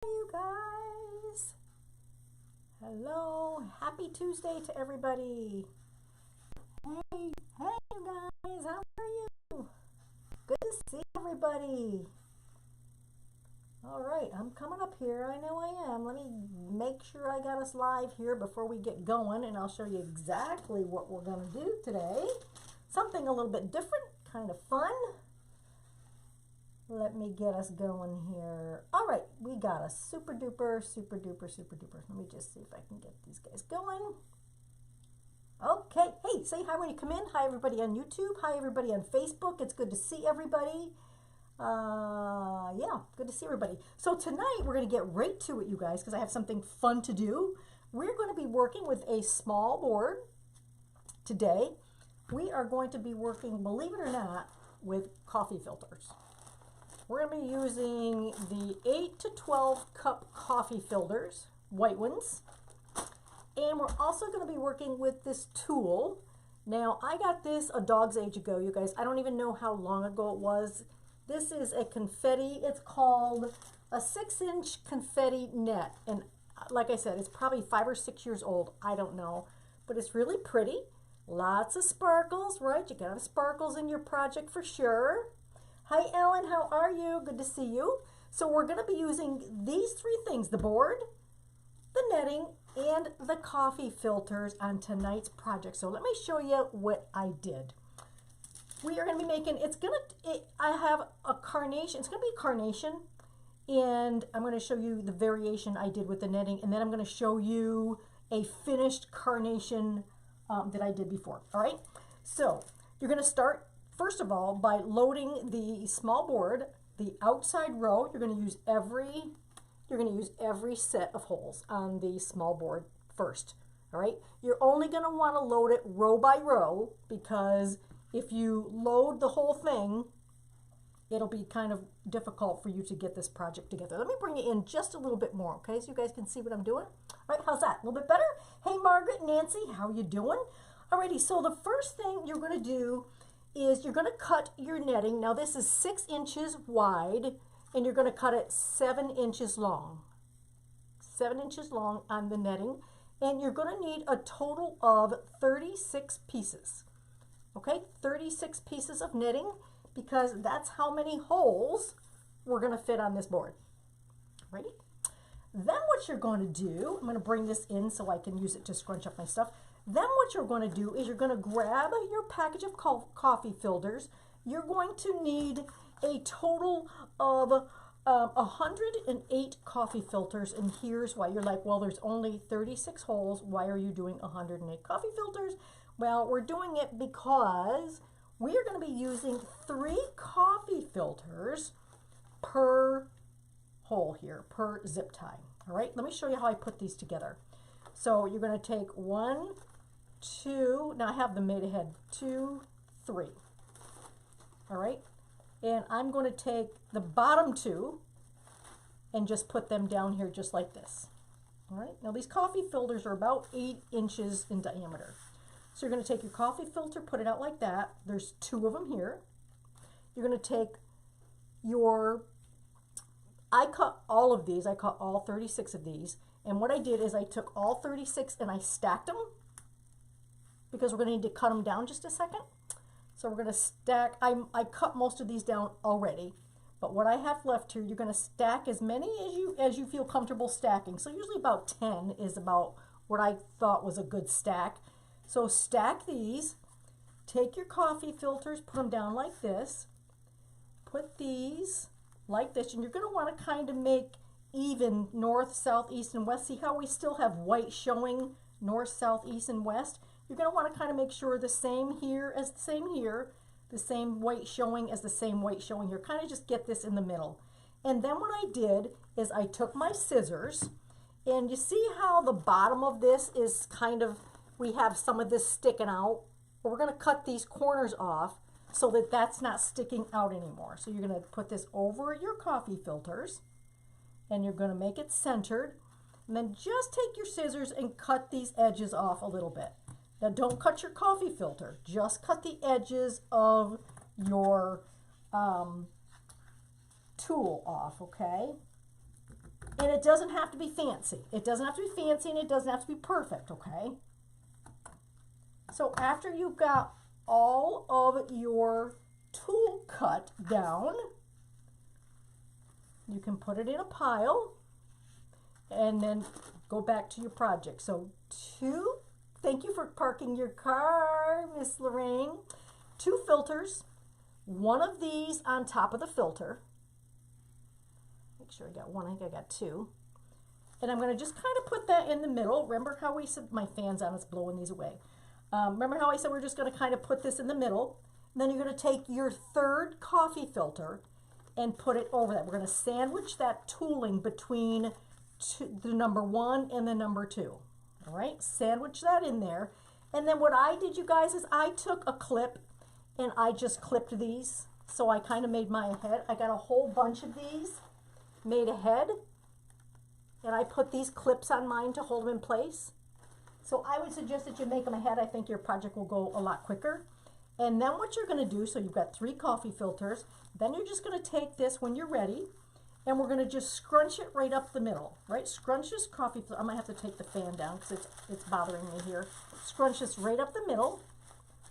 You guys. Hello, happy Tuesday to everybody. Hey, you guys, how are you? Good to see everybody. All right, I'm coming up here. I know I am. Let me make sure I got us live here before we get going, and I'll show you exactly what we're going to do today. Something a little bit different, kind of fun. Let me get us going here. All right, we got a super duper. Let me just see if I can get these guys going. Okay, hey, say hi when you come in. Hi, everybody on YouTube. Hi, everybody on Facebook. It's good to see everybody. Yeah, good to see everybody. So tonight we're going to get right to it, you guys, because I have something fun to do. We're going to be working with a small board today. We are going to be working, believe it or not, with coffee filters. We're going to be using the 8 to 12 cup coffee filters, white ones. And we're also going to be working with this tool. Now, I got this a dog's age ago, you guys. I don't even know how long ago it was. This is a confetti. It's called a 6-inch confetti net. And like I said, it's probably 5 or 6 years old. I don't know. But it's really pretty. Lots of sparkles, right? You got sparkles in your project for sure. Hi, Ellen. How are you? Good to see you. So we're going to be using these 3 things, the board, the netting, and the coffee filters on tonight's project. So let me show you what I did. We are going to be making, I have a carnation. It's going to be a carnation. And I'm going to show you the variation I did with the netting. And then I'm going to show you a finished carnation that I did before. All right. So you're going to start, first of all, by loading the small board, the outside row. You're going to use every set of holes on the small board first. All right. You're only going to want to load it row by row, because if you load the whole thing, it'll be kind of difficult for you to get this project together. Let me bring it in just a little bit more, okay, so you guys can see what I'm doing. All right, how's that? A little bit better? Hey, Margaret, Nancy, how are you doing? Alrighty, so the first thing you're going to do is you're going to cut your netting. Now, this is 6 inches wide, and you're going to cut it 7 inches long. 7 inches long on the netting, and you're going to need a total of 36 pieces. Okay, 36 pieces of netting, because that's how many holes we're going to fit on this board. Ready? Then what you're going to do, I'm going to bring this in so I can use it to scrunch up my stuff. Then what you're going to do is you're going to grab your package of coffee filters. You're going to need a total of 108 coffee filters, and here's why. You're like, well, there's only 36 holes. Why are you doing 108 coffee filters? Well, we're doing it because we are going to be using 3 coffee filters per hole here, per zip tie. All right, let me show you how I put these together. So you're going to take 1, 2, now I have them made ahead, 2, 3. All right, and I'm going to take the bottom 2 and just put them down here just like this. All right, now these coffee filters are about 8 inches in diameter. So you're going to take your coffee filter, put it out like that. There's 2 of them here. You're going to take your, I cut all of these. I cut all 36 of these. And what I did is I took all 36 and I stacked them, because we're going to need to cut them down just a second. So we're going to stack, I cut most of these down already. But what I have left here, you're going to stack as many as you feel comfortable stacking. So usually about 10 is about what I thought was a good stack. So stack these, take your coffee filters, put them down like this, put these like this, and you're going to want to kind of make even north, south, east, and west. See how we still have white showing north, south, east, and west? You're going to want to kind of make sure the same here as the same here, the same white showing as the same white showing here. Kind of just get this in the middle. And then what I did is I took my scissors, and you see how the bottom of this is kind of, we have some of this sticking out. We're going to cut these corners off so that that's not sticking out anymore. So you're going to put this over your coffee filters, and you're going to make it centered. And then just take your scissors and cut these edges off a little bit. Now don't cut your coffee filter. Just cut the edges of your tool off, okay? And it doesn't have to be fancy. It doesn't have to be fancy and it doesn't have to be perfect, okay? So after you've got all of your tool cut down, you can put it in a pile and then go back to your project. So thank you for parking your car, Miss Lorraine. 2 filters, one of these on top of the filter. Make sure I got one, I think I got 2. And I'm gonna just kind of put that in the middle. Remember how we said, my fan's on, it's blowing these away. Remember how I said we're just gonna kind of put this in the middle? And then you're gonna take your 3rd coffee filter and put it over that. We're gonna sandwich that tooling between the number 1 and the number 2. All right, sandwich that in there. And then what I did, you guys, is I took a clip and I just clipped these. So I kind of made my head. I got a whole bunch of these, made a head, and I put these clips on mine to hold them in place. So I would suggest that you make them a head. I think your project will go a lot quicker. And then what you're going to do, so you've got 3 coffee filters, then you're just going to take this when you're ready, and we're going to just scrunch it right up the middle, right? Scrunch this coffee filter. I might have to take the fan down because it's bothering me here. Scrunch this right up the middle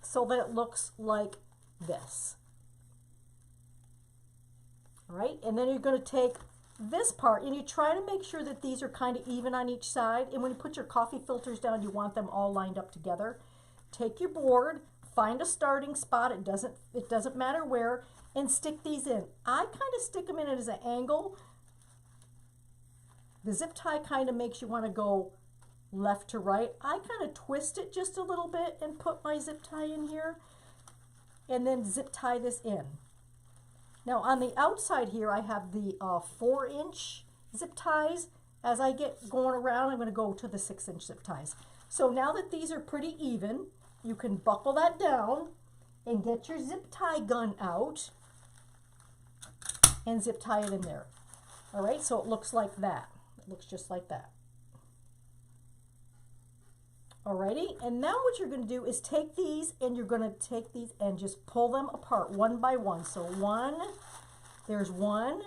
so that it looks like this. All right, and then you're going to take this part and you try to make sure that these are kind of even on each side. And when you put your coffee filters down, you want them all lined up together. Take your board, find a starting spot. It doesn't matter where, and stick these in. I kind of stick them in as an angle. The zip tie kind of makes you want to go left to right. I kind of twist it just a little bit and put my zip tie in here, and then zip tie this in. Now on the outside here, I have the 4-inch zip ties. As I get going around, I'm going to go to the 6-inch zip ties. So now that these are pretty even, you can buckle that down and get your zip tie gun out and zip tie it in there. All right, so it looks like that. It looks just like that. Alrighty, and now what you're going to do is take these and you're going to take these and just pull them apart one by one. So there's 1,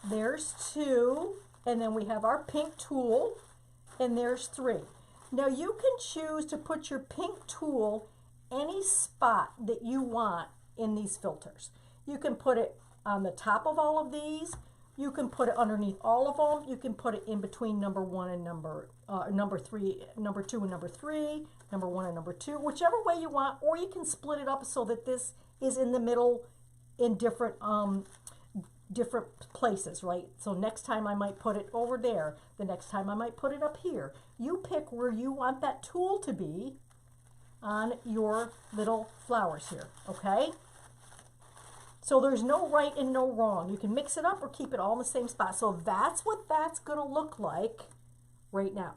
there's 2, and then we have our pink tool, and there's 3. Now you can choose to put your pink tool any spot that you want in these filters. You can put it on the top of all of these. You can put it underneath all of them. You can put it in between number 1 and number 3, number 2 and number 3, number 1 and number 2, whichever way you want, or you can split it up so that this is in the middle in different places, right? So next time I might put it over there. The next time I might put it up here. You pick where you want that tool to be on your little flowers here, okay? So there's no right and no wrong. You can mix it up or keep it all in the same spot. So that's what that's going to look like right now.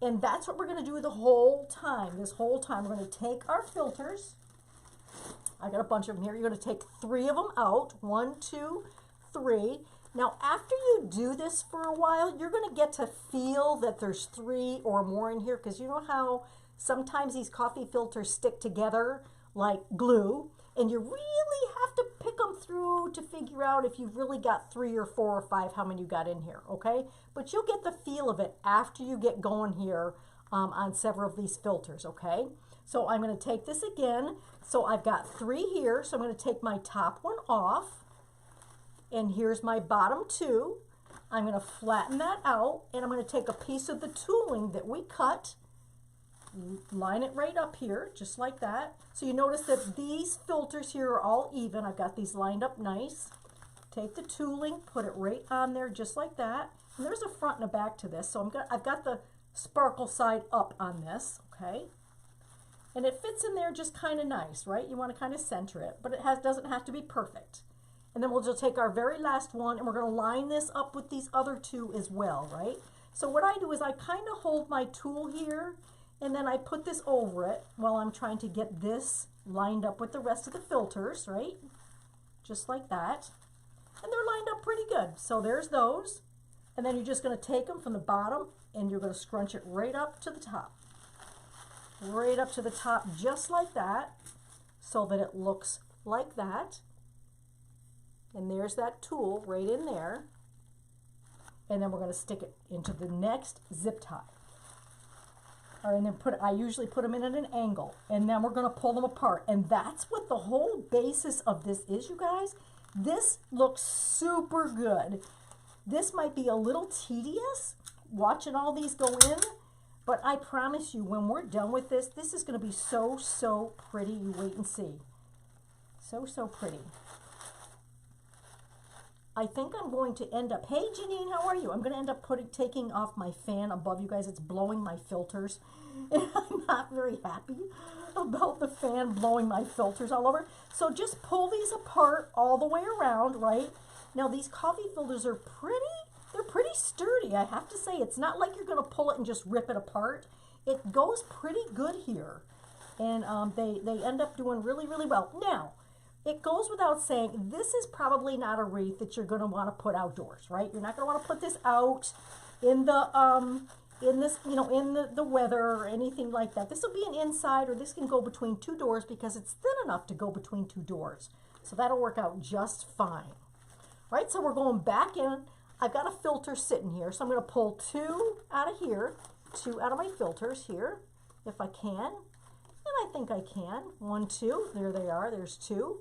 And that's what we're going to do the whole time. This whole time we're going to take our filters. I got a bunch of them here. You're going to take 3 of them out. 1, 2, 3. Now after you do this for a while, you're going to get to feel that there's 3 or more in here, because you know how sometimes these coffee filters stick together like glue. And you really have to pick them through to figure out if you've really got 3 or 4 or 5, how many you got in here, okay? But you'll get the feel of it after you get going here on several of these filters, okay? So I'm going to take this again. So I've got 3 here, so I'm going to take my top one off. And here's my bottom 2. I'm going to flatten that out, and I'm going to take a piece of the tooling that we cut, line it right up here, just like that. So you notice that these filters here are all even. I've got these lined up nice. Take the tooling, put it right on there, just like that. And there's a front and a back to this. So I've got the sparkle side up on this, okay? And it fits in there just kind of nice, right? You want to kind of center it, but it doesn't have to be perfect. And then we'll just take our very last one, and we're going to line this up with these other 2 as well, right? So what I do is I kind of hold my tool here, and then I put this over it while I'm trying to get this lined up with the rest of the filters, right? Just like that. And they're lined up pretty good. So there's those. And then you're just going to take them from the bottom and you're going to scrunch it right up to the top. Right up to the top, just like that, so that it looks like that. And there's that tool right in there. and then we're going to stick it into the next zip tie. All right, and then I usually put them in at an angle, and then we're going to pull them apart. And that's what the whole basis of this is, you guys. This looks super good. This might be a little tedious watching all these go in, but I promise you, when we're done with this, this is going to be so, so pretty. You wait and see. So, so pretty. I think I'm going to end up, hey Janine, how are you? I'm going to end up taking off my fan above you guys. It's blowing my filters. And I'm not very happy about the fan blowing my filters all over. So just pull these apart all the way around, right? Now these coffee filters are they're pretty sturdy. I have to say, it's not like you're going to pull it and just rip it apart. It goes pretty good here. And they end up doing really, really well. Now, it goes without saying, this is probably not a wreath that you're going to want to put outdoors, right? You're not going to want to put this out in the in the weather or anything like that. This will be an inside, or this can go between two doors because it's thin enough to go between two doors. So that'll work out just fine. Right? So we're going back in. I've got a filter sitting here, so I'm going to pull two out of here, two out of my filters here, if I can. And I think I can. 1, 2. There they are. There's 2.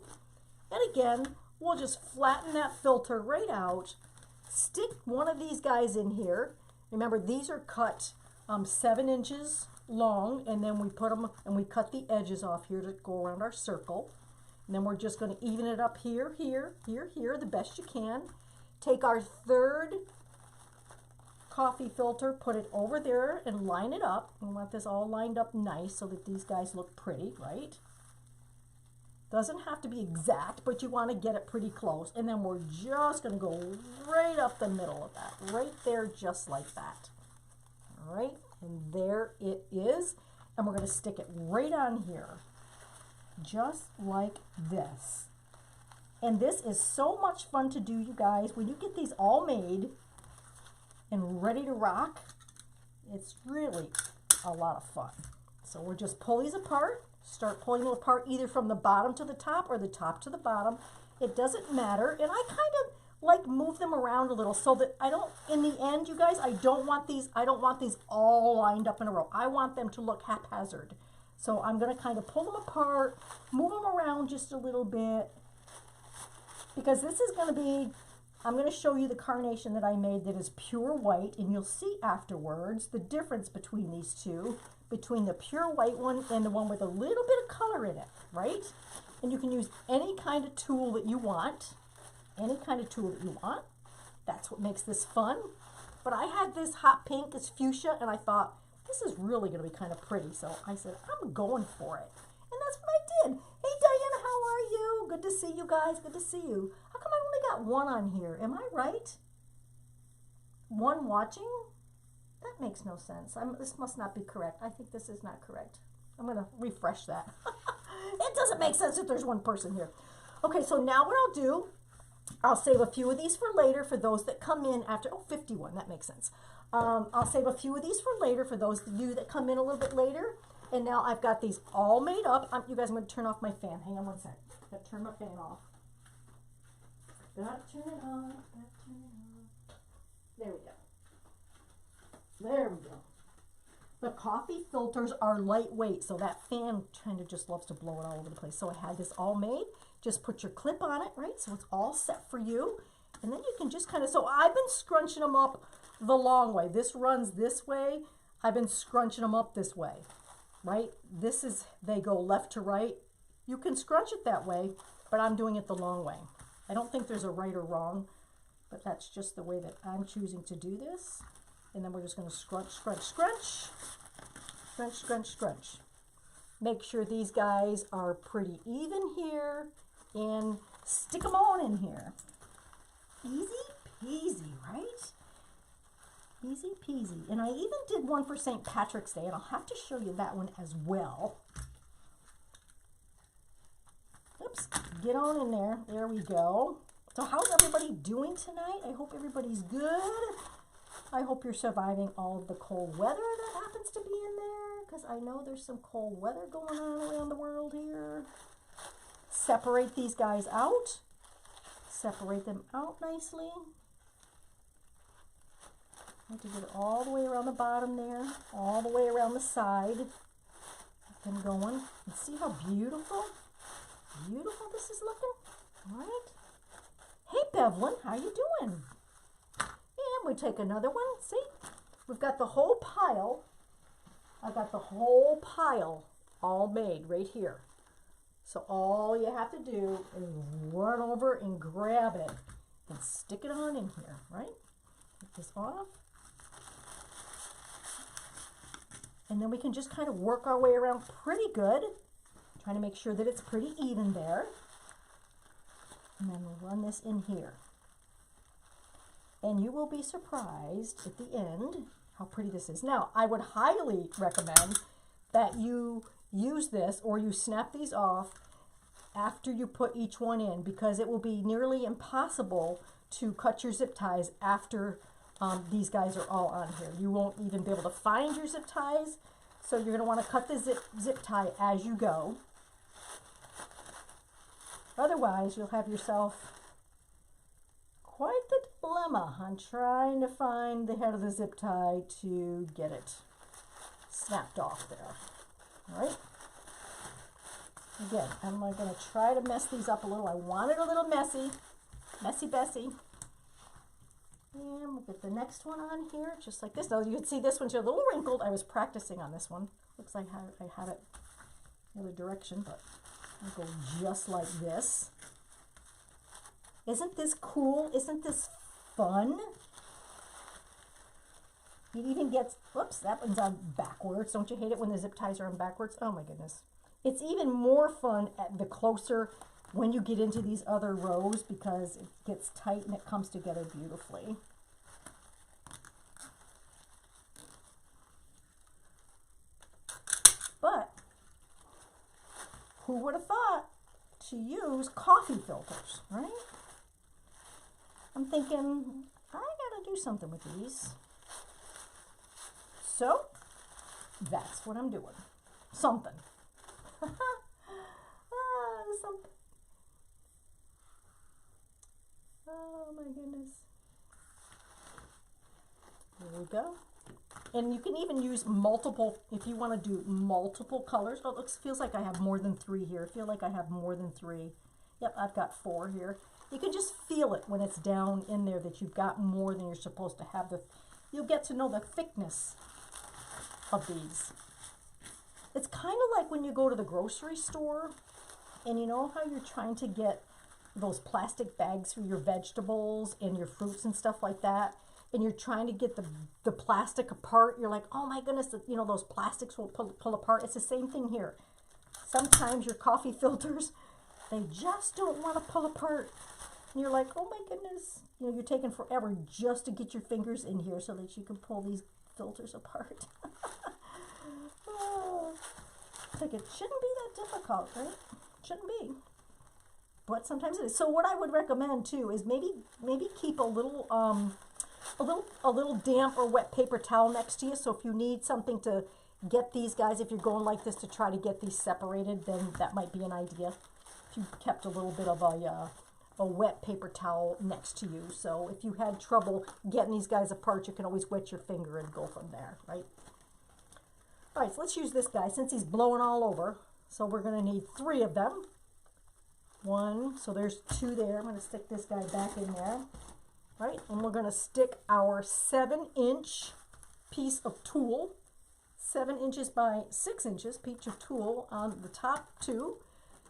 And again, we'll just flatten that filter right out. Stick one of these guys in here. Remember, these are cut 7 inches long, and then we put them and we cut the edges off here to go around our circle. And then we're just going to even it up here, here, here, here, the best you can. Take our third coffee filter, put it over there and line it up. We want this all lined up nice so that these guys look pretty, right? Doesn't have to be exact, but you want to get it pretty close. And then we're just going to go right up the middle of that, right there, just like that. All right, and there it is. And we're going to stick it right on here, just like this. And this is so much fun to do, you guys. When you get these all made and ready to rock, it's really a lot of fun. So we'll just pull these apart, start pulling them apart either from the bottom to the top or the top to the bottom. It doesn't matter. And I kind of like move them around a little so that I don't, in the end, you guys, I don't want these all lined up in a row. I want them to look haphazard. So I'm going to kind of pull them apart, move them around just a little bit, because this is going to be, I'm going to show you the carnation that I made that is pure white, and you'll see afterwards the difference between these two, between the pure white one and the one with a little bit of color in it, right? And you can use any kind of tool that you want, That's what makes this fun. But I had this hot pink, this fuchsia, and I thought, this is really going to be kind of pretty. So I said, I'm going for it. And that's what I did. Hey, Diana, how are you? Good to see you guys. Good to see you. How come I only got 1 on here? Am I right? 1 watching? That makes no sense. This must not be correct. I think this is not correct. I'm going to refresh that. It doesn't make sense if there's 1 person here. Okay, so now what I'll do, I'll save a few of these for later for those that come in after, 51, that makes sense. I'll save a few of these for later for those of you that come in a little bit later. And now I've got these all made up. You guys, I'm going to turn off my fan. Hang on 1 sec. Got to turn my fan off. Got to turn it on. Got to turn it on. There we go. There we go. The coffee filters are lightweight, so that fan kind of just loves to blow it all over the place. So I had this all made. Just put your clip on it, right? So it's all set for you. And then you can just kind of, so I've been scrunching them up the long way. This runs this way. I've been scrunching them up this way, right? They go left to right. You can scrunch it that way, but I'm doing it the long way. I don't think there's a right or wrong, but that's just the way that I'm choosing to do this. And then we're just going to scrunch, scrunch, scrunch, scrunch, scrunch, scrunch. Make sure these guys are pretty even here and stick them on in here. Easy peasy, right? Easy peasy. And I even did one for St. Patrick's Day, and I'll have to show you that one as well. Oops, get on in there. There we go. So how's everybody doing tonight? I hope everybody's good. I hope you're surviving all of the cold weather that happens to be in there, because I know there's some cold weather going on around the world here. Separate these guys out. Separate them out nicely. I have to get it all the way around the bottom there, all the way around the side. Get them going. And see how beautiful this is looking? All right. Hey, Bevlin, how you doing? And we take another one. See? We've got the whole pile. I got the whole pile all made right here. So all you have to do is run over and grab it and stick it on in here, right? Take this off. And then we can just kind of work our way around pretty good, trying to make sure that it's pretty even there. And then we'll run this in here. And you will be surprised at the end how pretty this is. Now, I would highly recommend that you use this or you snap these off after you put each one in, because it will be nearly impossible to cut your zip ties after these guys are all on here. You won't even be able to find your zip ties, so you're going to want to cut the zip tie as you go. Otherwise, you'll have yourself quite the dilemma on trying to find the head of the zip tie to get it snapped off there. All right? Again, I'm going to try to mess these up a little. I want it a little messy. Messy Bessie. And we'll get the next one on here, just like this. Now, you can see this one's a little wrinkled. I was practicing on this one. Looks like I had it the other direction, but I'll go just like this. Isn't this cool? Isn't this fun? It even gets, whoops, that one's on backwards. Don't you hate it when the zip ties are on backwards? Oh my goodness. It's even more fun at the closer when you get into these other rows, because it gets tight and it comes together beautifully. But who would have thought to use coffee filters, right? I'm thinking, I gotta do something with these. So that's what I'm doing. Something. Something. Oh my goodness. There we go. And you can even use multiple, if you want to do multiple colors. Oh, it feels like I have more than 3 here. I feel like I have more than 3. Yep, I've got 4 here. You can just feel it when it's down in there that you've got more than you're supposed to have. You'll get to know the thickness of these. It's kind of like when you go to the grocery store and you know how you're trying to get those plastic bags for your vegetables and your fruits and stuff like that, and you're trying to get the plastic apart. You're like, oh my goodness, you know, those plastics will pull apart. It's the same thing here. Sometimes your coffee filters, they just don't want to pull apart. And you're like, oh my goodness, you know, you're taking forever just to get your fingers in here so that you can pull these filters apart. Oh, it's like, it shouldn't be that difficult, right? Shouldn't be. But sometimes it is. So what I would recommend too is maybe keep a little damp or wet paper towel next to you. So if you need something to get these guys, if you're going like this to try to get these separated, then that might be an idea. If you kept a little bit of a wet paper towel next to you. So if you had trouble getting these guys apart, you can always wet your finger and go from there, right? All right, so let's use this guy since he's blowing all over. So we're going to need 3 of them. 1, so there's 2 there. I'm going to stick this guy back in there, right? And we're going to stick our 7-inch piece of tulle, 7 inches by 6 inches piece of tulle on the top 2.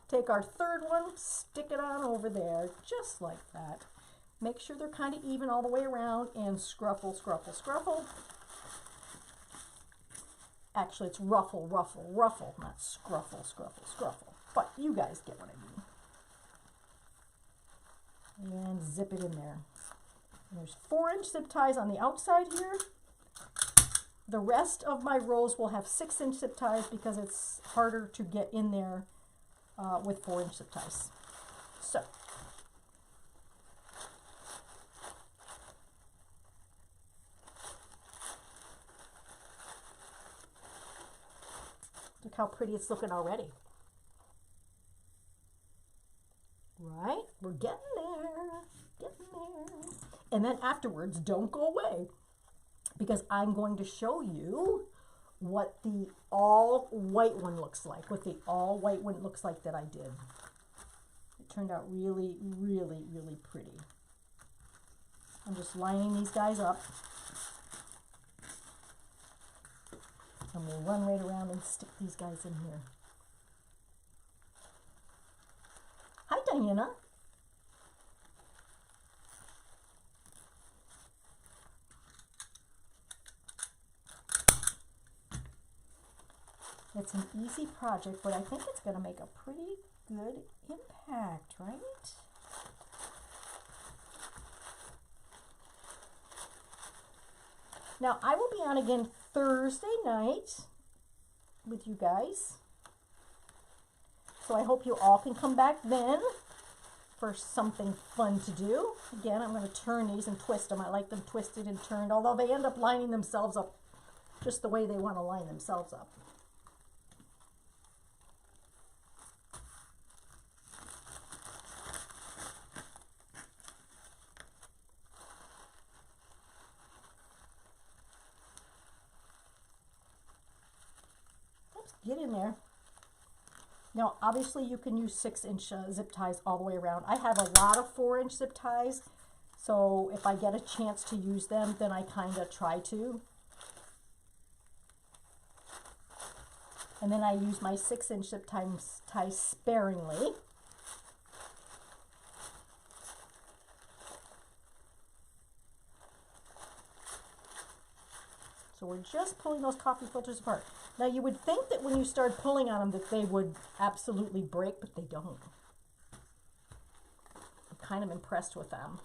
Take our 3rd one, stick it on over there, just like that. Make sure they're kind of even all the way around, and scruffle, scruffle, scruffle. Actually, it's ruffle, ruffle, ruffle, not scruffle, scruffle, scruffle. But you guys get what I mean. And zip it in there. And there's 4-inch zip ties on the outside here. The rest of my rows will have 6-inch zip ties because it's harder to get in there with 4-inch zip ties. So, look how pretty it's looking already. Right? We're getting there. Getting there. And then afterwards, don't go away. because I'm going to show you what the all white one looks like, that I did. It turned out really, really, really pretty. I'm just lining these guys up. And we'll run right around and stick these guys in here. Hi, Diana. It's an easy project, but I think it's going to make a pretty good impact, right? Now, I will be on again Thursday night with you guys. So I hope you all can come back then for something fun to do. Again, I'm going to turn these and twist them. I like them twisted and turned, although they end up lining themselves up just the way they want to line themselves up. Get in there. Now, obviously, you can use 6-inch zip ties all the way around. I have a lot of 4-inch zip ties, so if I get a chance to use them, then I kind of try to. And then I use my 6-inch zip ties sparingly. So we're just pulling those coffee filters apart. Now you would think that when you start pulling on them that they would absolutely break, but they don't. I'm kind of impressed with them.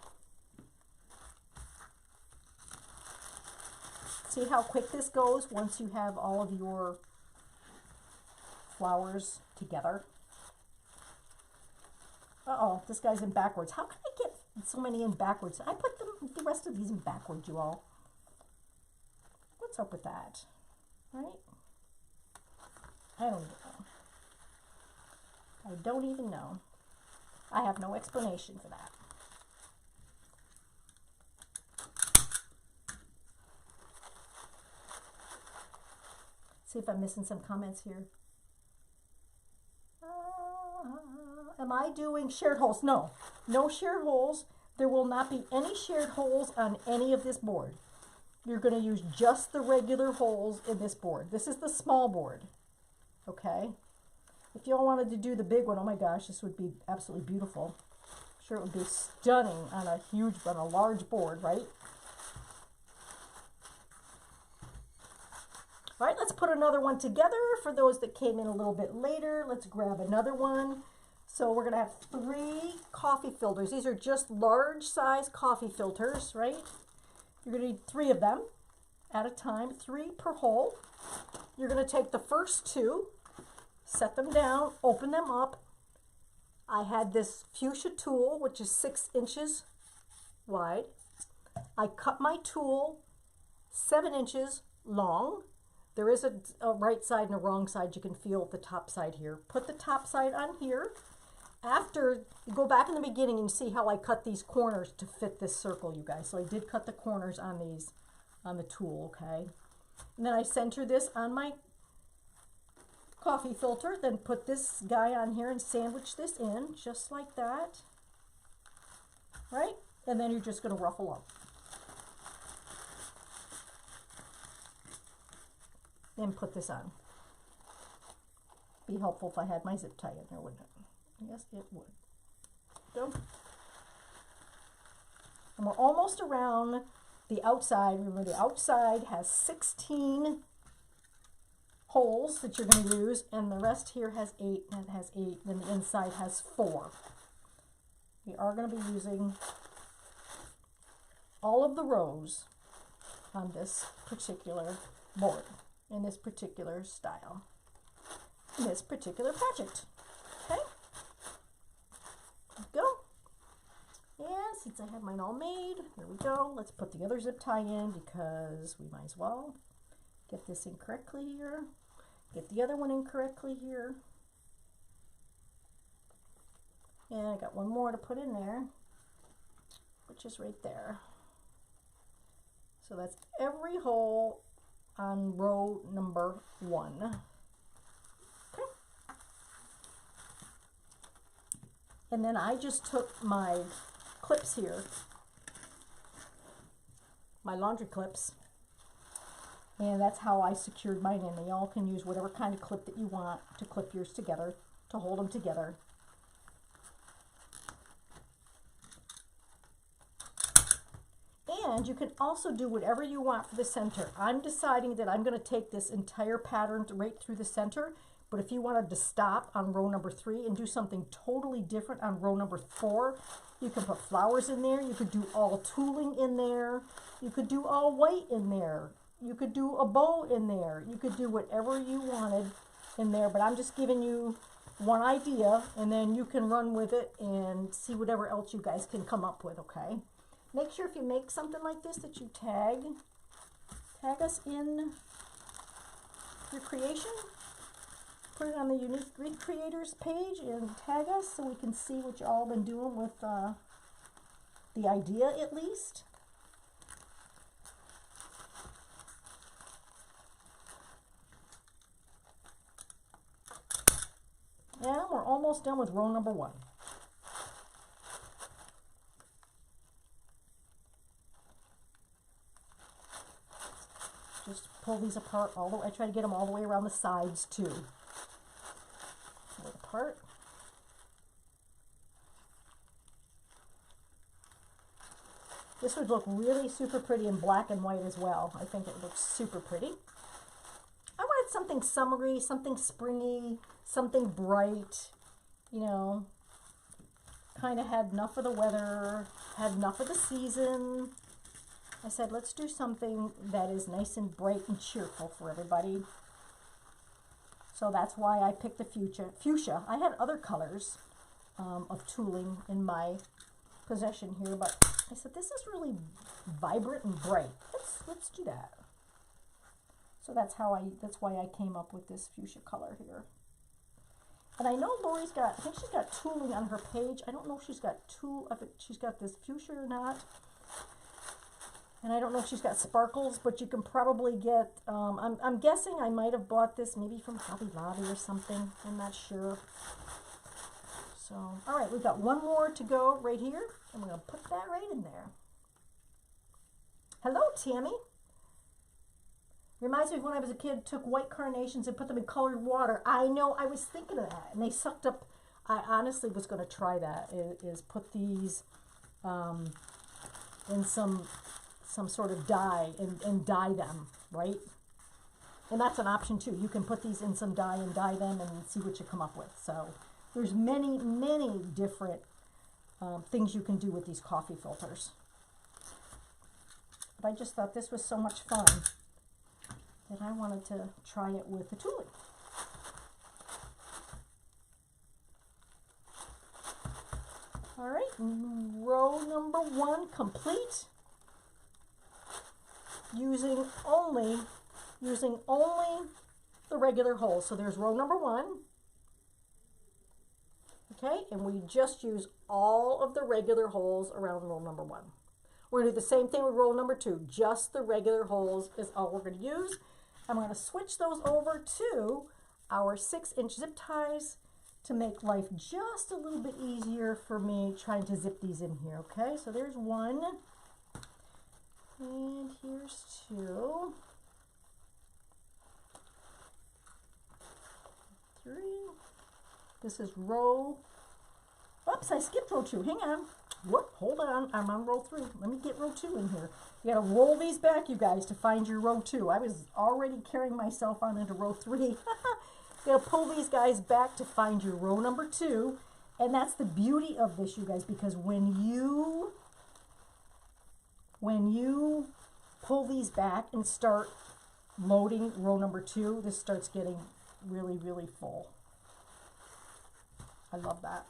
See how quick this goes once you have all of your flowers together? Uh-oh, this guy's in backwards. How can I get so many in backwards? I put the rest of these in backwards, you all. What's up with that? Right? I don't even know. I don't even know. I have no explanation for that. See if I'm missing some comments here. Am I doing shared holes? No. No shared holes. There will not be any shared holes on any of this board. You're going to use just the regular holes in this board. This is the small board. Okay? If y'all wanted to do the big one, oh my gosh, this would be absolutely beautiful. I'm sure it would be stunning on a large board, right? All right, let's put another one together. For those that came in a little bit later, let's grab another one. So we're going to have 3 coffee filters. These are just large size coffee filters, right? You're going to need 3 of them at a time, 3 per hole. You're going to take the first 2, set them down, open them up. I had this fuchsia tool, which is 6 inches wide. I cut my tool 7 inches long. There is a right side and a wrong side. You can feel the top side here. Put the top side on here. After, you go back in the beginning and see how I cut these corners to fit this circle, you guys. So I did cut the corners on these, on the tool, okay? And then I center this on my coffee filter, then put this guy on here and sandwich this in, just like that, right? And then you're just gonna ruffle up. Then put this on. Be helpful if I had my zip tie in there, wouldn't it? Yes, it would. Go. And we're almost around the outside. Remember, the outside has 16 holes that you're going to use, and the rest here has 8, and it has 8, then the inside has 4. We are going to be using all of the rows on this particular board, in this particular style, in this particular project. Okay? Go. And since I have mine all made, here we go. Let's put the other zip tie in because we might as well get this in correctly here. Get the other one in correctly here. And I got one more to put in there, which is right there. So that's every hole on row number 1. Okay. And then I just took my clips here, my laundry clips, and that's how I secured mine in. They all can use whatever kind of clip that you want to clip yours together, to hold them together. And you can also do whatever you want for the center. I'm deciding that I'm going to take this entire pattern right through the center, but if you wanted to stop on row number 3 and do something totally different on row number 4, you can put flowers in there. You could do all tooling in there. You could do all white in there. You could do a bow in there. You could do whatever you wanted in there, but I'm just giving you one idea, and then you can run with it and see whatever else you guys can come up with, okay? Make sure if you make something like this that you tag us in your creation. Put it on the Unique Wreath Creators page and tag us so we can see what you all been doing with the idea at least. Yeah, we're almost done with row number 1. Just pull these apart all the way. I try to get them all the way around the sides too. Pull it apart. This would look really super pretty in black and white as well. I think it looks super pretty. I wanted something summery, something springy, something bright, you know, kind of had enough of the weather, had enough of the season. I said, let's do something that is nice and bright and cheerful for everybody. So that's why I picked the fuchsia. I had other colors of tooling in my possession here, but I said, this is really vibrant and bright. Let's do that. So that's why I came up with this fuchsia color here. And I know Lori's got, I think she's got tooling on her page. I don't know if she's got she's got this fuchsia or not. And I don't know if she's got sparkles, but you can probably get, I'm guessing I might have bought this maybe from Hobby Lobby or something. I'm not sure. So, all right, we've got one more to go right here. And we're going to put that right in there. Hello, Tammy. Reminds me of when I was a kid, took white carnations and put them in colored water. I know, I was thinking of that. And they sucked up, I honestly was going to try that, is put these in some sort of dye and dye them, right? And that's an option too. You can put these in some dye and dye them and see what you come up with. So there's many, many different things you can do with these coffee filters. But I just thought this was so much fun that I wanted to try it with the tooling. All right, row number 1 complete. Using only the regular holes. So there's row number 1. Okay, and we just use all of the regular holes around row number 1. We're going to do the same thing with row number 2. Just the regular holes is all we're going to use. I'm going to switch those over to our 6-inch zip ties to make life just a little bit easier for me trying to zip these in here. Okay, so there's 1. And here's 2. 3. This is row, oops, I skipped row 2. Hang on. Whoop, hold on. I'm on row 3. Let me get row 2 in here. You gotta roll these back, you guys, to find your row 2. I was already carrying myself on into row 3. You gotta pull these guys back to find your row number 2. And that's the beauty of this, you guys, because when you pull these back and start loading row number 2, this starts getting really, really full. I love that.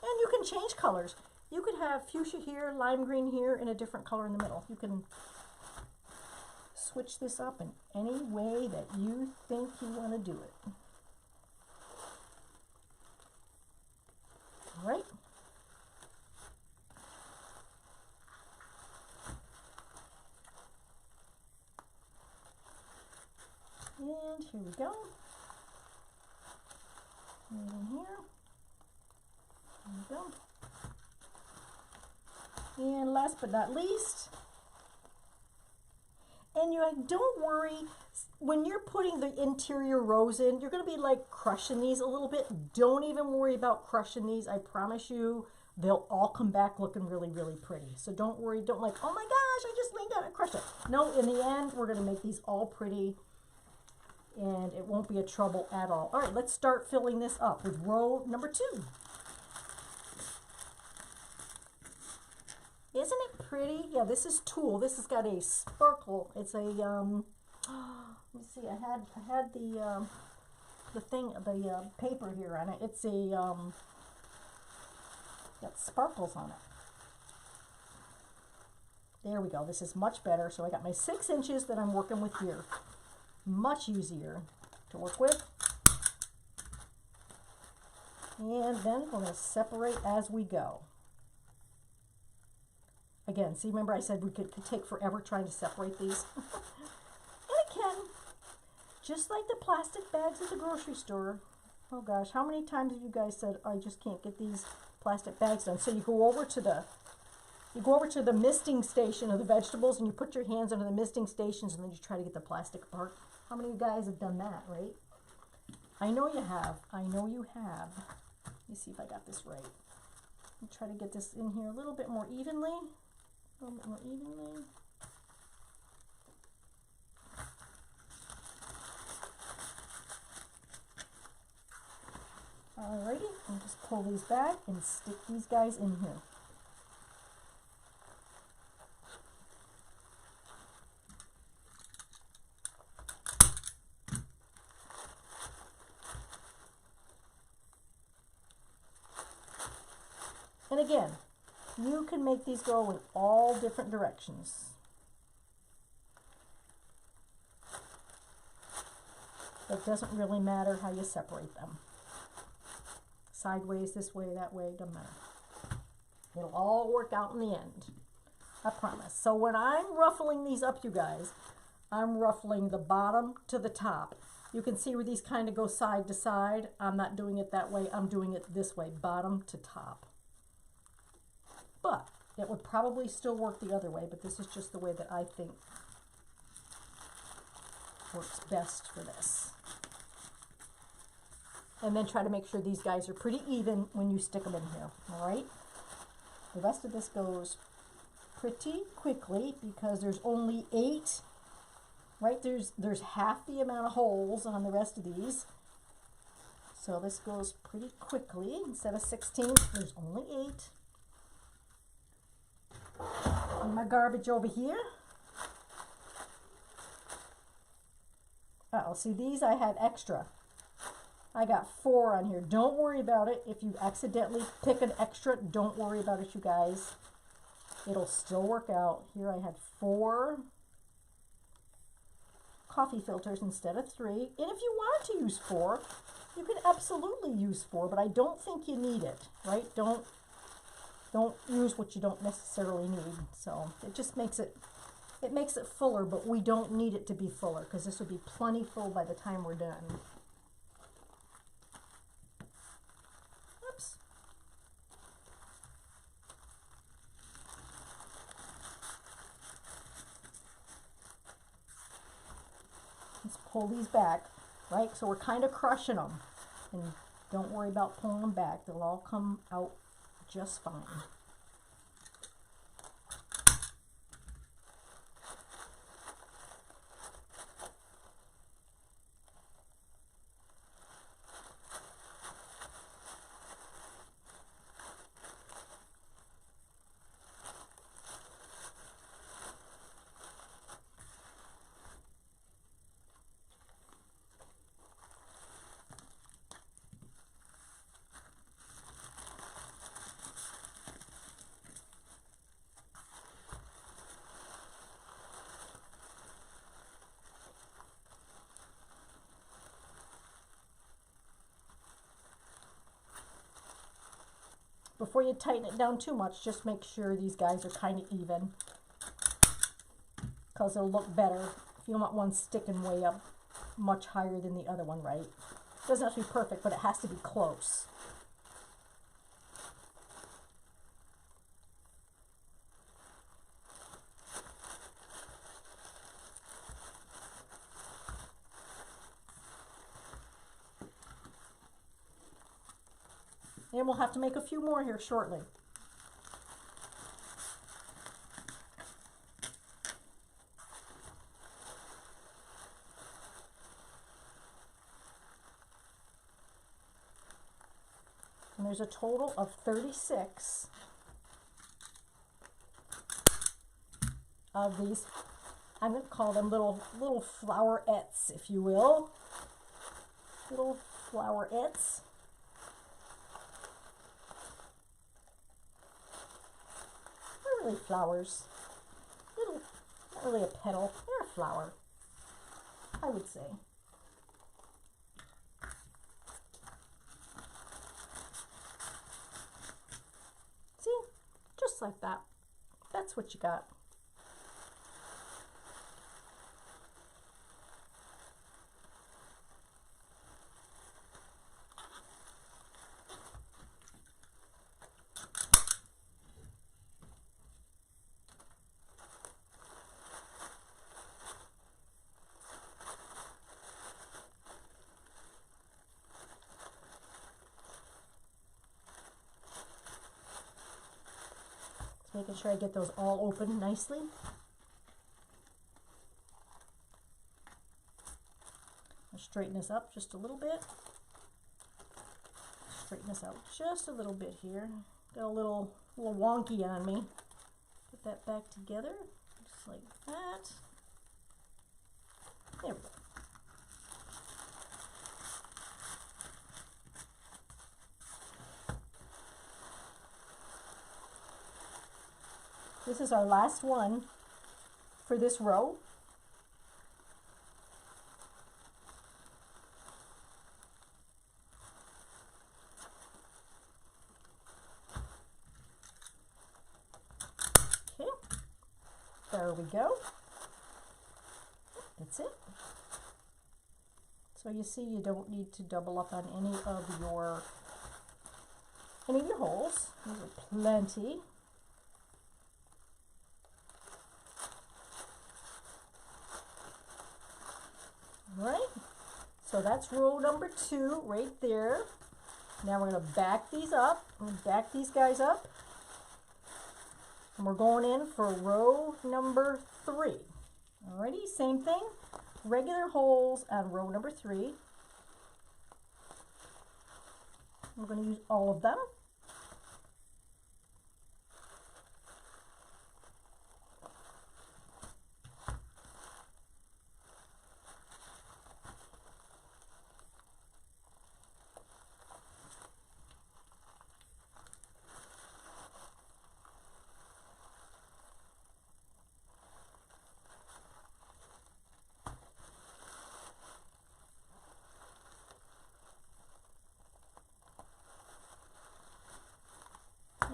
And you can change colors. You could have fuchsia here, lime green here, and a different color in the middle. You can switch this up in any way that you think you want to do it. All right. Here we go. Right in here. There we go. And last but not least, and you don't worry, when you're putting the interior rows in, you're going to be like crushing these a little bit. Don't even worry about crushing these. I promise you, they'll all come back looking really, really pretty. So don't worry. Don't like, oh my gosh, I just leaned down and crushed it. No, in the end, we're going to make these all pretty, and it won't be a trouble at all. All right, let's start filling this up with row number 2. Isn't it pretty? Yeah, this is tulle. This has got a sparkle. It's a let me see. I had the thing, the paper here on it. It's a got sparkles on it. There we go. This is much better. So I got my 6 inches that I'm working with here. Much easier to work with. And then we're going to separate as we go. Again, see, remember I said we could take forever trying to separate these? And it can. Just like the plastic bags at the grocery store. Oh gosh, how many times have you guys said, I just can't get these plastic bags done? So you go over to the misting station of the vegetables, and you put your hands under the misting stations, and then you try to get the plastic apart. How many of you guys have done that, right? I know you have. I know you have. Let me see if I got this right. I'll try to get this in here a little bit more evenly. A little bit more evenly. Alrighty, I'll just pull these back and stick these guys in here. And again, you can make these go in all different directions. It doesn't really matter how you separate them. Sideways, this way, that way, doesn't matter. It'll all work out in the end. I promise. So when I'm ruffling these up, you guys, I'm ruffling the bottom to the top. You can see where these kind of go side to side. I'm not doing it that way. I'm doing it this way, bottom to top. But it would probably still work the other way, but this is just the way that I think works best for this. And then try to make sure these guys are pretty even when you stick them in here, all right? The rest of this goes pretty quickly because there's only 8, right? There's half the amount of holes on the rest of these. So this goes pretty quickly. Instead of 16, there's only 8. And my garbage over here. Uh-oh, see these I had extra. I got 4 on here. Don't worry about it. If you accidentally pick an extra, don't worry about it, you guys. It'll still work out. Here I had 4 coffee filters instead of 3. And if you want to use 4, you can absolutely use 4, but I don't think you need it, right? Don't use what you don't necessarily need. So it just makes it fuller, but we don't need it to be fuller because this will be plenty full by the time we're done. Oops. Let's pull these back, right? So we're kind of crushing them, and don't worry about pulling them back. They'll all come out just fine. Before you tighten it down too much, just make sure these guys are kind of even, because it'll look better if you don't want one sticking way up much higher than the other one, right? It doesn't have to be perfect, but it has to be close. And we'll have to make a few more here shortly. And there's a total of 36 of these. I'm going to call them little flowerettes, if you will. Little flowerettes. They're really flowers. Little, not really a petal. They're a flower, I would say. Just like that. That's what you got. Making sure I get those all open nicely. I'll straighten this up just a little bit. Straighten this out just a little bit here. Got a little wonky on me. Put that back together, just like that. There we go. This is our last one for this row. Okay, there we go. That's it. So you see you don't need to double up on any of your holes. These are plenty. Right, so that's row number 2 right there. Now we're going to back these up. I'm going to back these guys up. And we're going in for row number 3. Alrighty, same thing. Regular holes on row number 3. We're going to use all of them.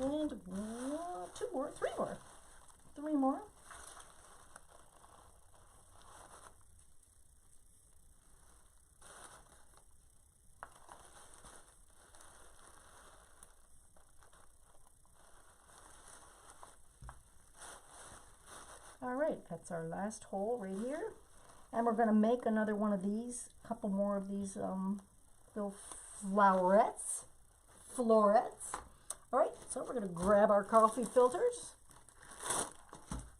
And 2 more, 3 more. 3 more. All right, that's our last hole right here. And we're going to make another one of these, a couple more of these little florets. All right, so we're going to grab our coffee filters.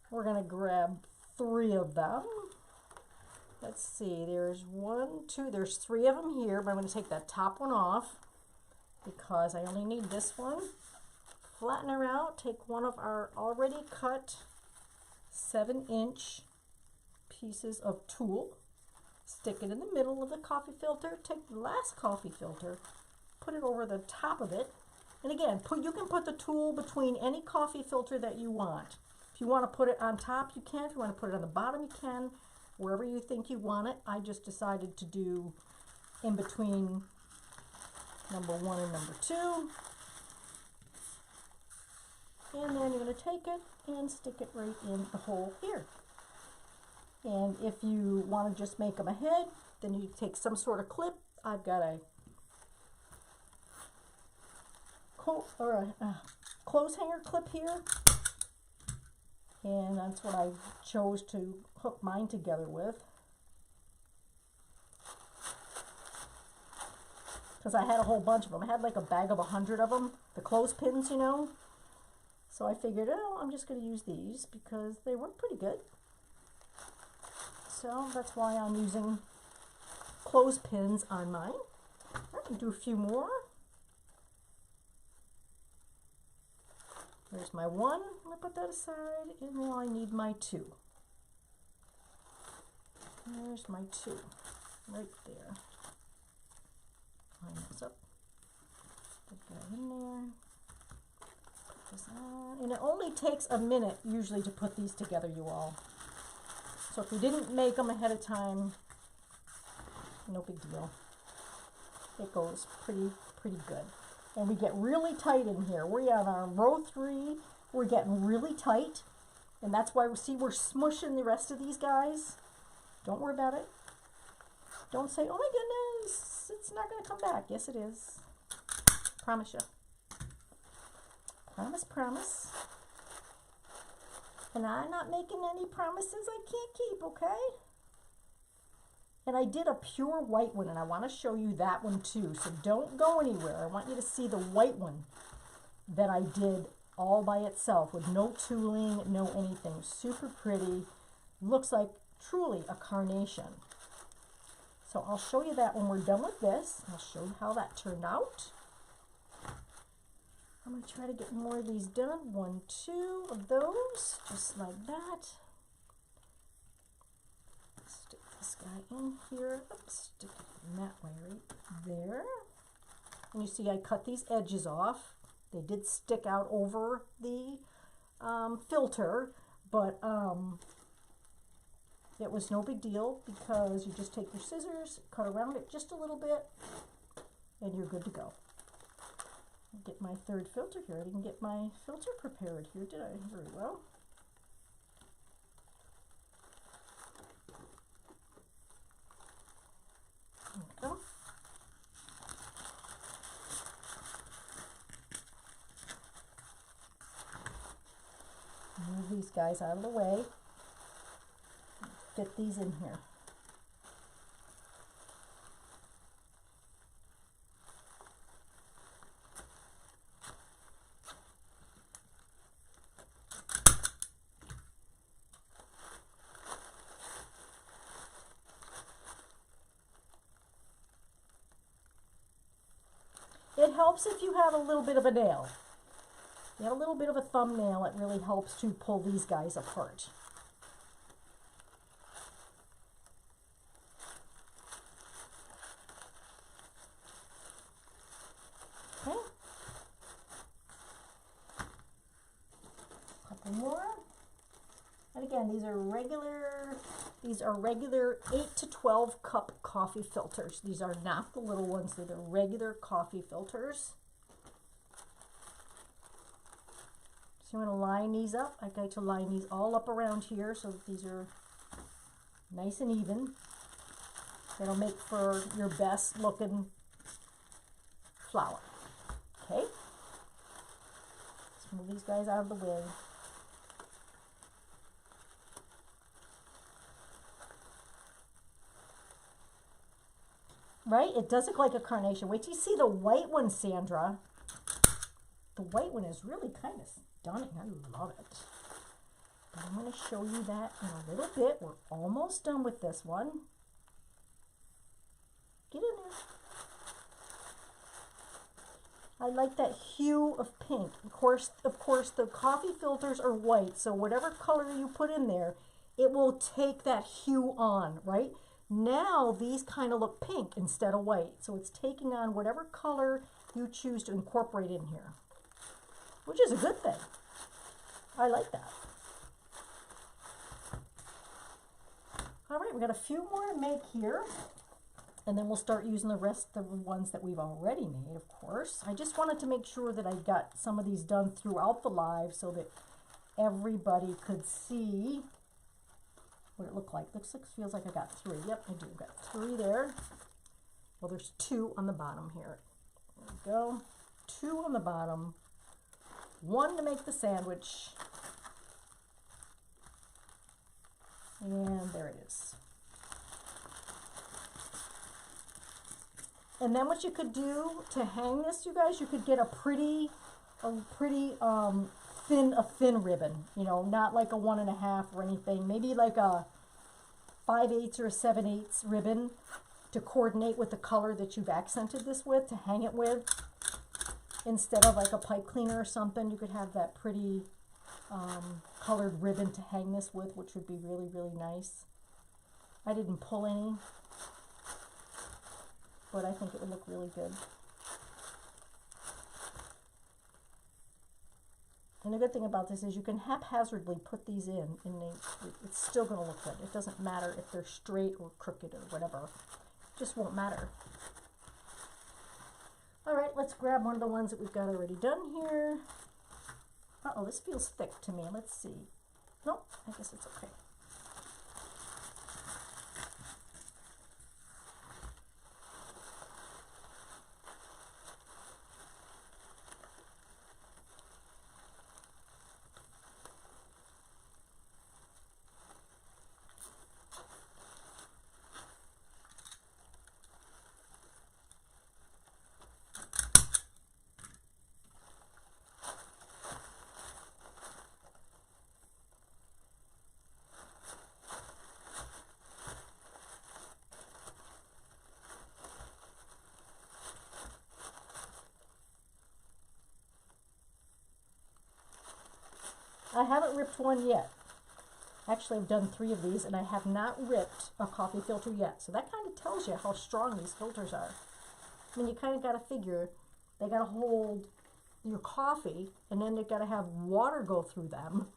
We're going to grab 3 of them. Let's see, there's 1, 2, there's 3 of them here, but I'm going to take that top one off because I only need this one. Flatten her out, take one of our already cut 7-inch pieces of tulle, stick it in the middle of the coffee filter, take the last coffee filter, put it over the top of it, and again, you can put the tulle between any coffee filter that you want. If you want to put it on top, you can. If you want to put it on the bottom, you can. Wherever you think you want it. I just decided to do in between number 1 and number 2. And then you're going to take it and stick it right in the hole here. And if you want to just make them a head, then you take some sort of clip. I've got a clothes hanger clip here, and that's what I chose to hook mine together with, because I had a whole bunch of them. I had like a bag of 100 of them, the clothespins, you know. So I figured, oh, I'm just going to use these because they work pretty good. So that's why I'm using clothespins on mine. I can do a few more. There's my one. I'm going to put that aside, and now I need my two. There's my two, right there. Line this up. Put that in there. Put this on. And it only takes a minute usually to put these together, you all. So if you didn't make them ahead of time, no big deal. It goes pretty good. And we get really tight in here. We're on our row 3. We're getting really tight. And that's why we're smushing the rest of these guys. Don't worry about it. Don't say, oh my goodness, it's not going to come back. Yes, it is. Promise you. Promise, promise. And I'm not making any promises I can't keep, okay? And I did a pure white one, and I want to show you that one too. So don't go anywhere. I want you to see the white one that I did all by itself with no tooling, no anything. Super pretty. Looks like truly a carnation. So I'll show you that when we're done with this. I'll show you how that turned out. I'm going to try to get more of these done. 1, 2 of those, just like that. Stick this guy in here. Oops, stick it in that way right there. And you see I cut these edges off. They did stick out over the filter, but it was no big deal because you just take your scissors, cut around it just a little bit, and you're good to go. Get my third filter here. I didn't get my filter prepared here, did I? Very well. There we go. Move these guys out of the way. Fit these in here. It helps if you have a little bit of a nail. You have a little bit of a thumbnail, it really helps to pull these guys apart. Okay. Couple more. And again, these are regular 8 to 12 cup coffee filters. These are not the little ones, they're the regular coffee filters. So I'm going to line these up. I like to line these all up around here so that these are nice and even. That'll make for your best looking flower. Okay? Let's move these guys out of the way. Right? It does look like a carnation. Wait till you see the white one, Sandra. The white one is really kind of stunning. I love it. But I'm going to show you that in a little bit. We're almost done with this one. Get in there. I like that hue of pink. Of course, the coffee filters are white, so whatever color you put in there, it will take that hue on, right? Now these kind of look pink instead of white, so it's taking on whatever color you choose to incorporate in here, which is a good thing. I like that. All right, we got a few more to make here, and then we'll start using the rest of the ones that we've already made, of course. I just wanted to make sure that I got some of these done throughout the live so that everybody could see what it looked like. Looks like, feels like I got 3. Yep, I do. Got 3 there. Well, there's 2 on the bottom here. There we go. 2 on the bottom. 1 to make the sandwich. And there it is. And then what you could do to hang this, you guys, you could get a pretty thin ribbon, you know, not like a 1.5 or anything, maybe like a 5/8 or a 7/8 ribbon to coordinate with the color that you've accented this with, to hang it with. Instead of like a pipe cleaner or something, you could have that pretty colored ribbon to hang this with, which would be really, really nice. I didn't pull any, but I think it would look really good. And the good thing about this is you can haphazardly put these in and it's still going to look good. It doesn't matter if they're straight or crooked or whatever. It just won't matter. All right, let's grab one of the ones that we've got already done here. Uh-oh, this feels thick to me. Let's see. Nope, I guess it's okay. I haven't ripped one yet. Actually, I've done 3 of these and I have not ripped a coffee filter yet. So that kind of tells you how strong these filters are. I mean, you kind of got to figure they got to hold your coffee and then they've got to have water go through them.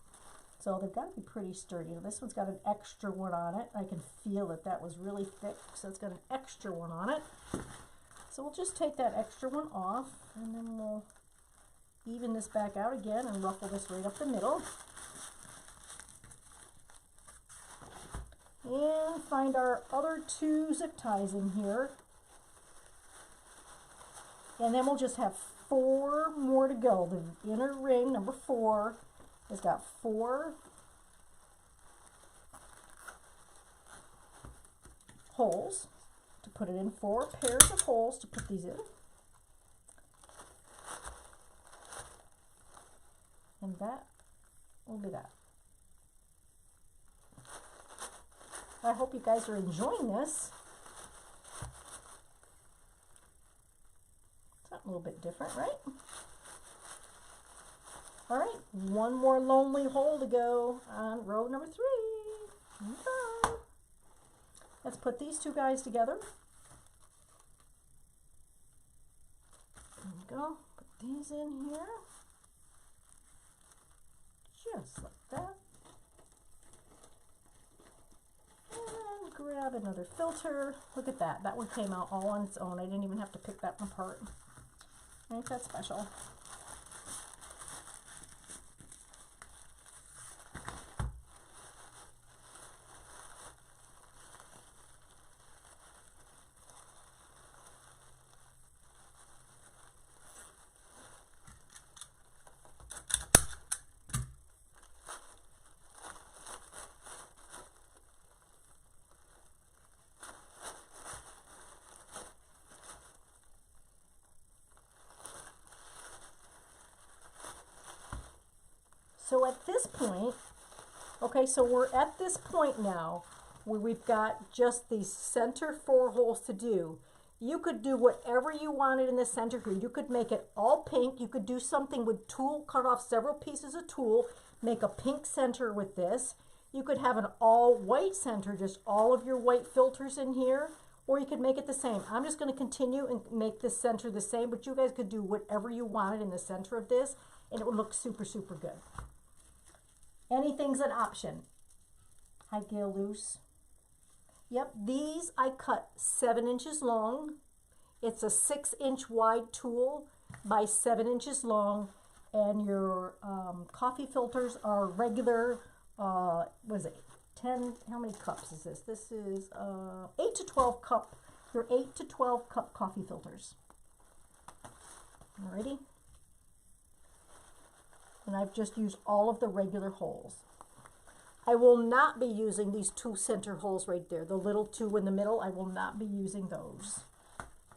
So they've got to be pretty sturdy. This one's got an extra one on it. I can feel that that was really thick, so it's got an extra one on it. So we'll just take that extra one off and then we'll even this back out again and ruffle this right up the middle. And find our other 2 zip ties in here. And then we'll just have 4 more to go. The inner ring, number 4, has got 4 holes to put it in, 4 pairs of holes to put these in. And that will be that. I hope you guys are enjoying this. Something a little bit different, right? All right, 1 more lonely hole to go on row number 3. Okay. Let's put these 2 guys together. There we go. Put these in here. Just like that. And grab another filter. Look at that. That one came out all on its own. I didn't even have to pick that one apart. Ain't that special? So at this point, okay, so we're at this point now where we've got just these center 4 holes to do. You could do whatever you wanted in the center here. You could make it all pink. You could do something with tulle, cut off several pieces of tulle, make a pink center with this. You could have an all white center, just all of your white filters in here, or you could make it the same. I'm just going to continue and make this center the same, but you guys could do whatever you wanted in the center of this, and it would look super, super good. Anything's an option. Hi, Gail Loose. Yep, these I cut 7 inches long. It's a 6-inch wide tulle by 7 inches long, and your coffee filters are regular, what is it, 10, how many cups is this? This is 8 to 12 cup, they're 8 to 12 cup coffee filters. Alrighty. And I've just used all of the regular holes. I will not be using these 2 center holes right there. The little 2 in the middle, I will not be using those.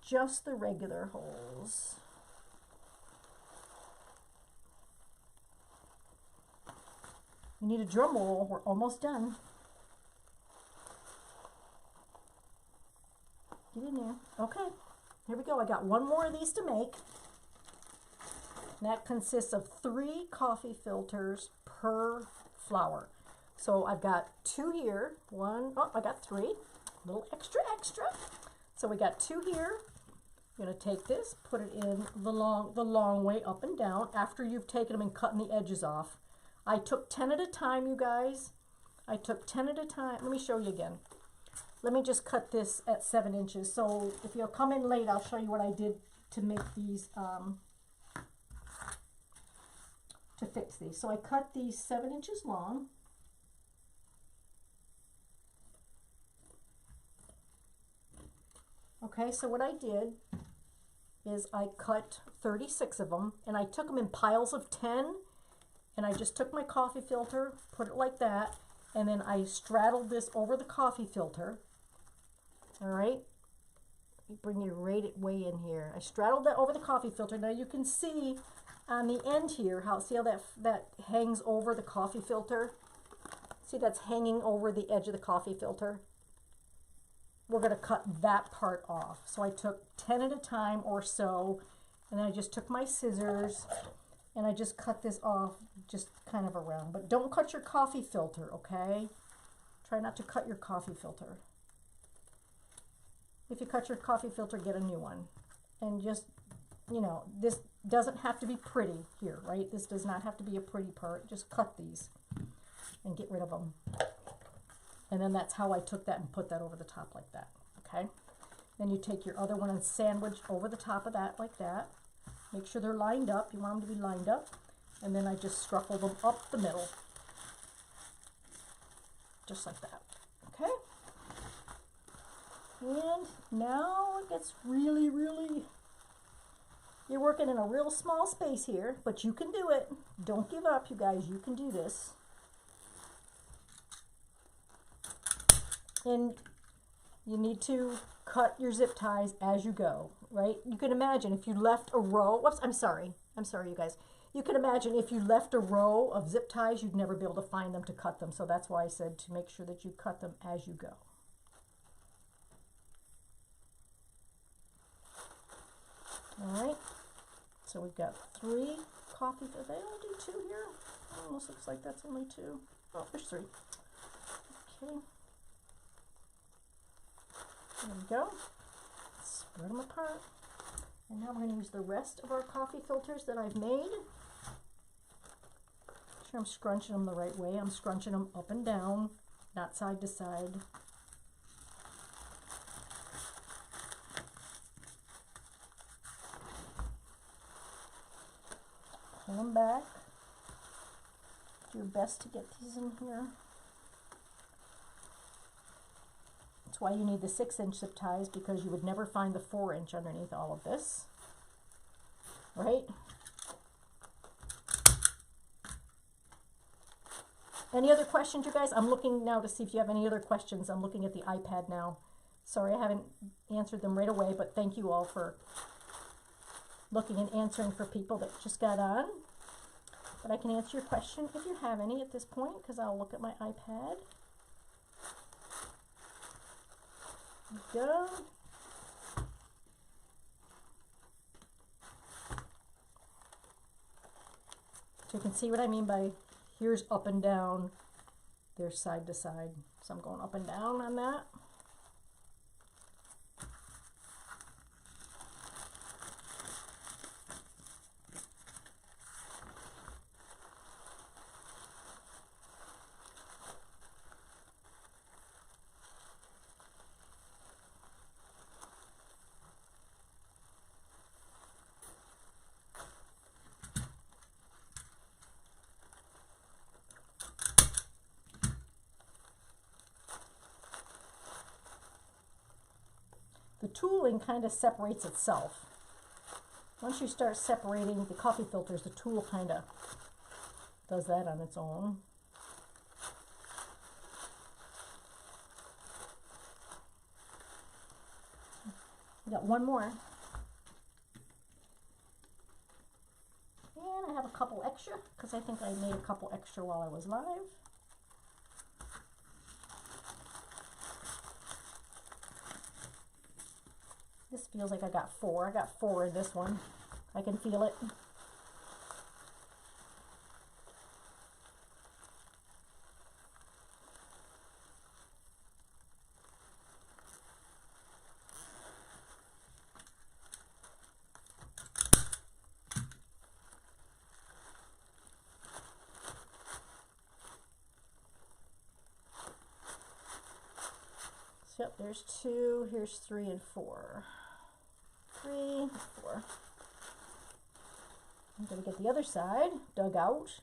Just the regular holes. You need a drum roll. We're almost done. Get in there. Okay, here we go. I got 1 more of these to make. That consists of 3 coffee filters per flower. So I've got 2 here. 1, oh, I got 3. A little extra. So we got 2 here. I'm going to take this, put it in the long way up and down after you've taken them and cutting the edges off. I took 10 at a time, you guys. I took 10 at a time. Let me show you again. Let me just cut this at 7 inches. So if you'll come in late, I'll show you what I did to make these, to fix these. So I cut these 7 inches long. Okay, so what I did is I cut 36 of them, and I took them in piles of 10, and I just took my coffee filter, put it like that, and then I straddled this over the coffee filter. All right, let me bring you right way in here. I straddled that over the coffee filter. Now you can see on the end here, see how that hangs over the coffee filter? See, that's hanging over the edge of the coffee filter. We're going to cut that part off. So I took 10 at a time or so, and then I just took my scissors and I just cut this off just kind of around. But don't cut your coffee filter, okay? Try not to cut your coffee filter. If you cut your coffee filter, get a new one. And just, you know, this doesn't have to be pretty here, right? This does not have to be a pretty part. Just cut these and get rid of them. And then that's how I took that and put that over the top like that, okay? Then you take your other one and sandwich over the top of that like that. Make sure they're lined up. You want them to be lined up. And then I just scruffle them up the middle. Just like that, okay? And now it gets really, you're working in a real small space here, but you can do it. Don't give up, you guys. You can do this. And you need to cut your zip ties as you go, right? You can imagine if you left a row, whoops, I'm sorry, you guys. You can imagine if you left a row of zip ties, you'd never be able to find them to cut them. So that's why I said to make sure that you cut them as you go. All right, so we've got 3 coffee, did they only do 2 here? Almost looks like that's only 2. Oh, there's 3. Okay. There we go. Spread them apart. And now we're going to use the rest of our coffee filters that I've made. Make sure I'm scrunching them the right way. I'm scrunching them up and down, not side to side. Pull them back. Do your best to get these in here. That's why you need the 6-inch zip ties, because you would never find the 4-inch underneath all of this, right? Any other questions, you guys? I'm looking now to see if you have any other questions. I'm looking at the iPad now. Sorry, I haven't answered them right away, but thank you all for looking and answering for people that just got on. But I can answer your question if you have any at this point, because I'll look at my iPad. Go. So you can see what I mean by here's up and down, there's side to side. So I'm going up and down on that. the tooling kind of separates itself. Once you start separating the coffee filters, the tool kind of does that on its own. I got one more. And I have a couple extra, because I think I made a couple extra while I was live. This feels like I got four. I got four in this one. I can feel it. Yep, there's two, here's 3 and 4. 3, 4. I'm going to get the other side dug out.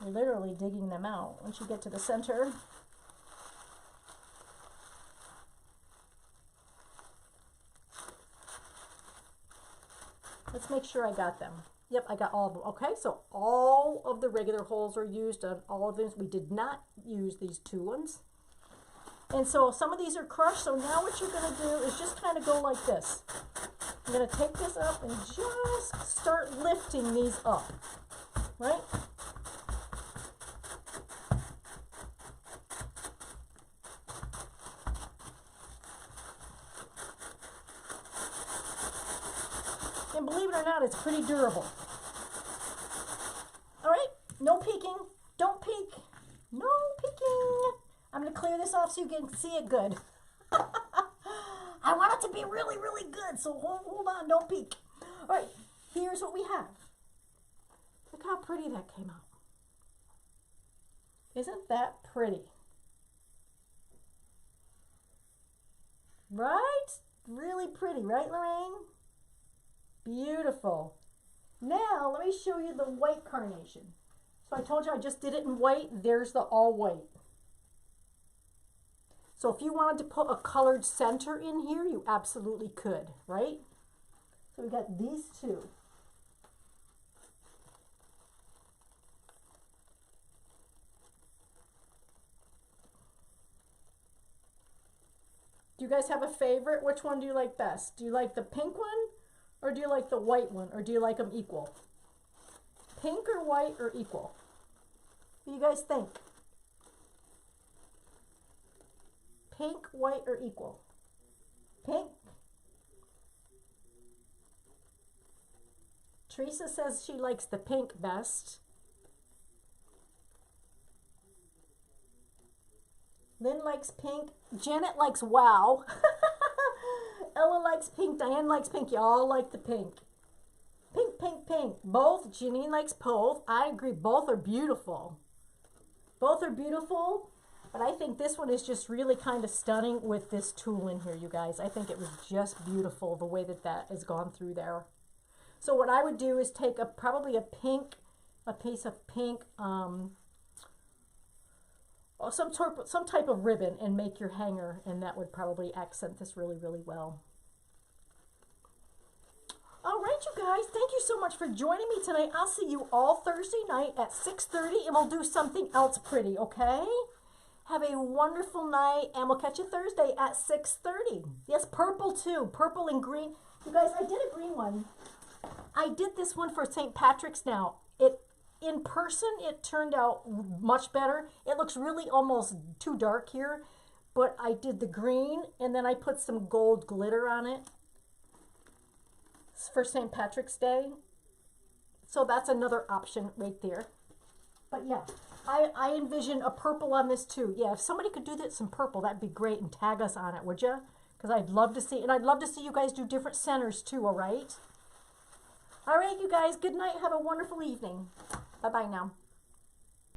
You're literally digging them out. Once you get to the center, let's make sure I got them. Yep, I got all of them. Okay, so all of the regular holes are used on all of these. We did not use these 2 ones. And so some of these are crushed, so now what you're going to do is just kind of go like this. I'm going to take this up and just start lifting these up, right? And believe it or not, it's pretty durable. All right, no peeking. Don't peek. No peeking. I'm going to clear this off so you can see it good. I want it to be really, really good, so hold on, don't peek. All right, here's what we have. Look how pretty that came out. Isn't that pretty? Right? Really pretty, right, Lorraine? Beautiful. Now, let me show you the white carnation. So I told you I just did it in white. There's the all white. So if you wanted to put a colored center in here, you absolutely could, right? So we got these 2. Do you guys have a favorite? Which one do you like best? Do you like the pink one, or do you like the white one, or do you like them equal? Pink or white or equal? What do you guys think? Pink, white, or equal? Pink. Teresa says she likes the pink best. Lynn likes pink. Janet likes wow. Ella likes pink. Diane likes pink. You all like the pink. Pink, pink, pink. Both. Janine likes both. I agree. Both are beautiful. Both are beautiful. But I think this one is just really kind of stunning with this tool in here, you guys. I think it was just beautiful the way that that has gone through there. So what I would do is take probably a piece of pink, or some type of ribbon and make your hanger, and that would probably accent this really, really well. All right, you guys, thank you so much for joining me tonight. I'll see you all Thursday night at 6:30, and we'll do something else pretty, okay? Have a wonderful night, and we'll catch you Thursday at 6:30. Yes, purple too. Purple and green. You guys, I did a green one. I did this one for St. Patrick's now. In person, it turned out much better. It looks really almost too dark here, but I did the green, and then I put some gold glitter on it for St. Patrick's Day. So that's another option right there. But yeah. I envision a purple on this too. Yeah, if somebody could do that, some purple, that'd be great, and tag us on it, would you? Because I'd love to see, and I'd love to see you guys do different centers too, all right? All right, you guys, good night. Have a wonderful evening. Bye-bye now.